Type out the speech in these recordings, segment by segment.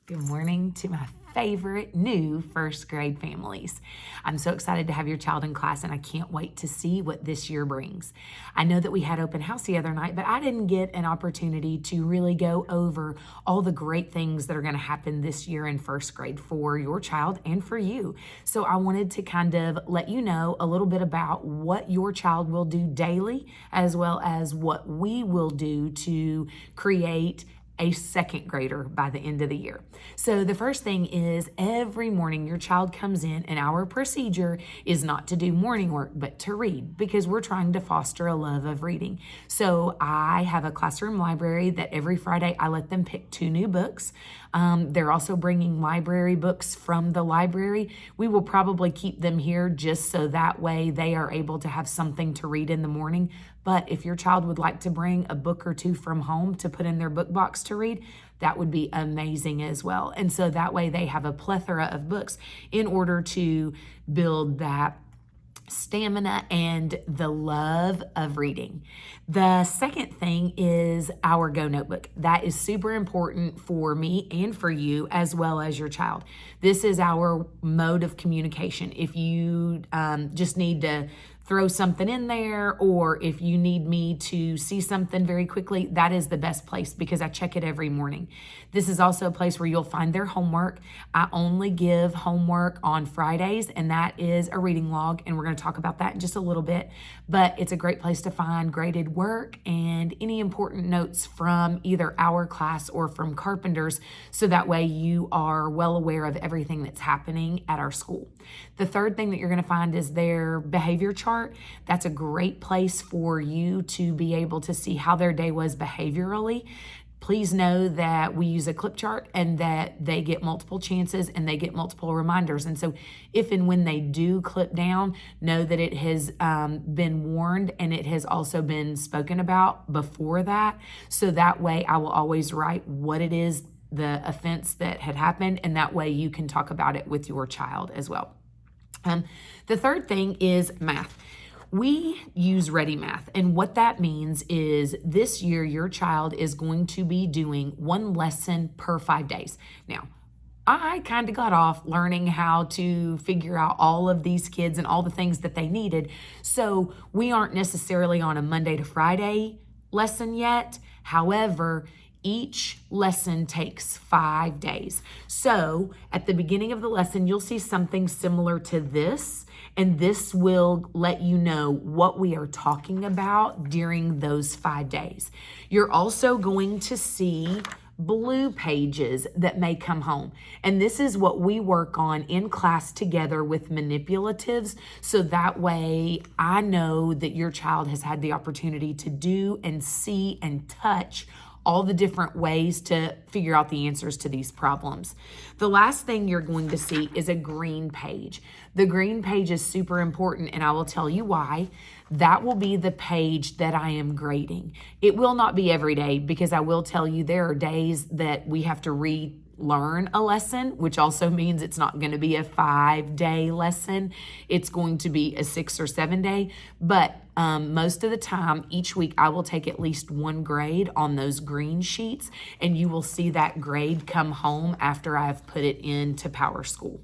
Good morning to my favorite new first grade families. I'm so excited to have your child in class, and I can't wait to see what this year brings. I know that we had open house the other night, but I didn't get an opportunity to really go over all the great things that are going to happen this year in first grade for your child and for you. So I wanted to kind of let you know a little bit about what your child will do daily, as well as what we will do to create a second grader by the end of the year. So the first thing is every morning your child comes in, and our procedure is not to do morning work, but to read, because we're trying to foster a love of reading. So I have a classroom library that every Friday I let them pick 2 new books. They're also bringing library books from the library. We will probably keep them here just so that way they are able to have something to read in the morning. But if your child would like to bring a book or 2 from home to put in their book box to read, that would be amazing as well. And so that way they have a plethora of books in order to build that stamina and the love of reading. The second thing is our Go Notebook. That is super important for me and for you, as well as your child. This is our mode of communication. If you just need to throw something in there, or if you need me to see something very quickly, that is the best place because I check it every morning. This is also a place where you'll find their homework. I only give homework on Fridays, and that is a reading log, and we're going to talk about that in just a little bit. But it's a great place to find graded work and any important notes from either our class or from Carpenter's, so that way you are well aware of everything that's happening at our school. The third thing that you're going to find is their behavior chart. That's a great place for you to be able to see how their day was behaviorally. Please know that we use a clip chart and that they get multiple chances and they get multiple reminders. And so if and when they do clip down, know that it has been warned and it has also been spoken about before that. So that way I will always write what it is, the offense that had happened, and that way you can talk about it with your child as well. The third thing is math. We use Ready Math, and what that means is this year your child is going to be doing 1 lesson per 5 days. Now, I kind of got off learning how to figure out all of these kids and all the things that they needed, so we aren't necessarily on a Monday to Friday lesson yet. However, each lesson takes 5 days. So at the beginning of the lesson, you'll see something similar to this, and this will let you know what we are talking about during those 5 days. You're also going to see blue pages that may come home. And this is what we work on in class together with manipulatives. So that way I know that your child has had the opportunity to do and see and touch all the different ways to figure out the answers to these problems. The last thing you're going to see is a green page. The green page is super important, and I will tell you why. That will be the page that I am grading. It will not be every day, because I will tell you there are days that we have to relearn a lesson, which also means it's not going to be a 5-day lesson. It's going to be a 6 or 7 day, but most of the time, each week, I will take at least 1 grade on those green sheets, and you will see that grade come home after I've put it into Power School.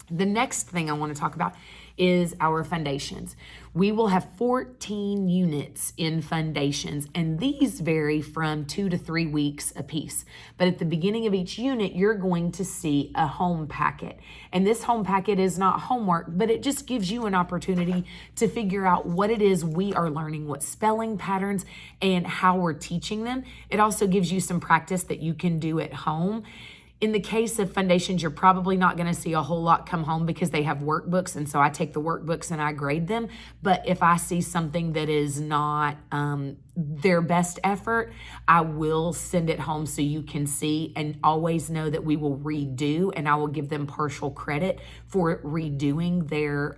The next thing I want to talk about is our foundations. We will have 14 units in foundations, and these vary from 2 to 3 weeks a piece. But at the beginning of each unit, you're going to see a home packet. And this home packet is not homework, but it just gives you an opportunity to figure out what it is we are learning, what spelling patterns, and how we're teaching them. It also gives you some practice that you can do at home. In the case of foundations, you're probably not going to see a whole lot come home because they have workbooks, and so I take the workbooks and I grade them. But if I see something that is not their best effort, I will send it home so you can see, and always know that we will redo, and I will give them partial credit for redoing their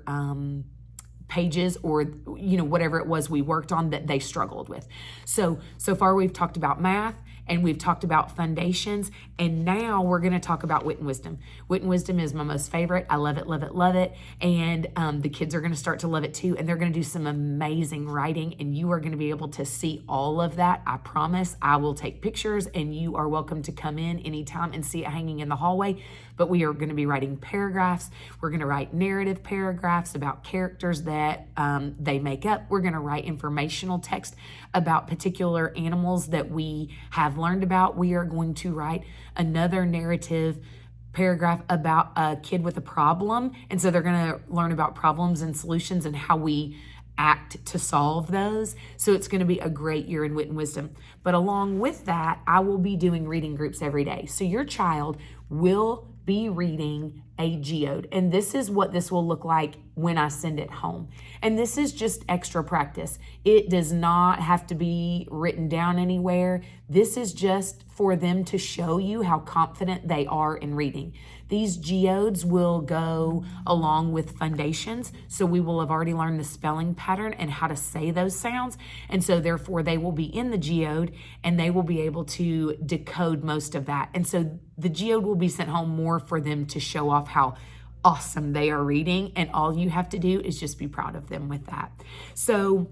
pages, or whatever it was we worked on that they struggled with. So far we've talked about math and we've talked about foundations, and now we're going to talk about Wit and Wisdom. Wit and Wisdom is my most favorite. I love it, love it, love it, and the kids are going to start to love it too, and they're going to do some amazing writing, and you are going to be able to see all of that. I promise. I will take pictures, and you are welcome to come in anytime and see it hanging in the hallway, but we are going to be writing paragraphs. We're going to write narrative paragraphs about characters that they make up. We're going to write informational text about particular animals that we have learned about. We are going to write another narrative paragraph about a kid with a problem. And so they're going to learn about problems and solutions and how we act to solve those. So it's going to be a great year in Wit and Wisdom. But along with that, I will be doing reading groups every day. So your child will be reading a geode. And this is what this will look like when I send it home. And this is just extra practice. It does not have to be written down anywhere. This is just for them to show you how confident they are in reading. These geodes will go along with foundations. So we will have already learned the spelling pattern and how to say those sounds. And so therefore they will be in the geode and they will be able to decode most of that. And so the geode will be sent home more for them to show off how awesome they are reading. And all you have to do is just be proud of them with that. So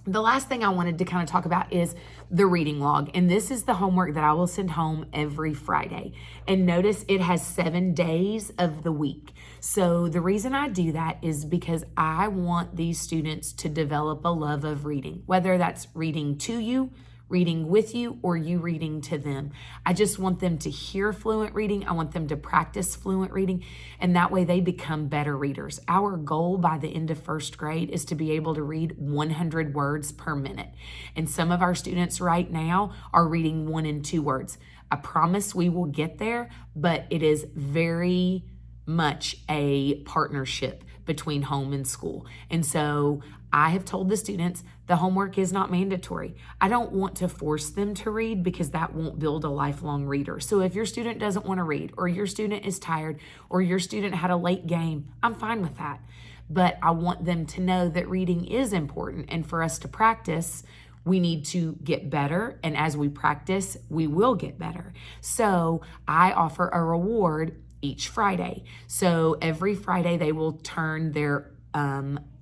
the last thing I wanted to kind of talk about is the reading log. And this is the homework that I will send home every Friday. And notice it has 7 days of the week. So the reason I do that is because I want these students to develop a love of reading, whether that's reading to you, reading with you, or you reading to them. I just want them to hear fluent reading. I want them to practice fluent reading, and that way they become better readers. Our goal by the end of first grade is to be able to read 100 words per minute. And some of our students right now are reading 1 and 2 words. I promise we will get there, but it is very much a partnership between home and school. And so I have told the students the homework is not mandatory. I don't want to force them to read because that won't build a lifelong reader. So if your student doesn't want to read, or your student is tired, or your student had a late game, I'm fine with that. But I want them to know that reading is important, and for us to practice, we need to get better, and as we practice, we will get better. So I offer a reward each Friday. So every Friday they will turn their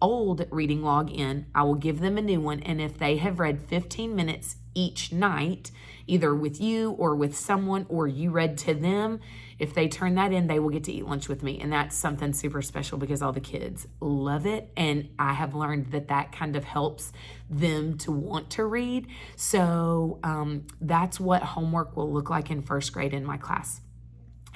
old reading log in. I will give them a new one, and if they have read 15 minutes each night, either with you or with someone, or you read to them, if they turn that in, they will get to eat lunch with me. And that's something super special because all the kids love it, and I have learned that that kind of helps them to want to read. So that's what homework will look like in first grade in my class.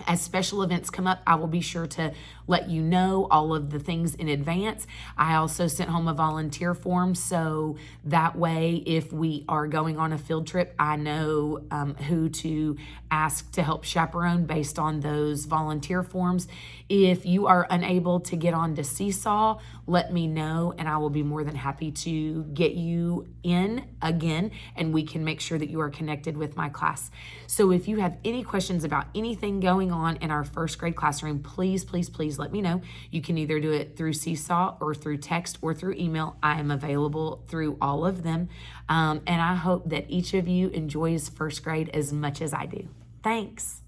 As special events come up, I will be sure to let you know all of the things in advance. I also sent home a volunteer form, so that way if we are going on a field trip, I know who to ask to help chaperone based on those volunteer forms. If you are unable to get on to Seesaw, let me know, and I will be more than happy to get you in again, and we can make sure that you are connected with my class. So if you have any questions about anything going on in our first grade classroom, please, please, please let me know. You can either do it through Seesaw or through text or through email. I am available through all of them. And I hope that each of you enjoys first grade as much as I do. Thanks.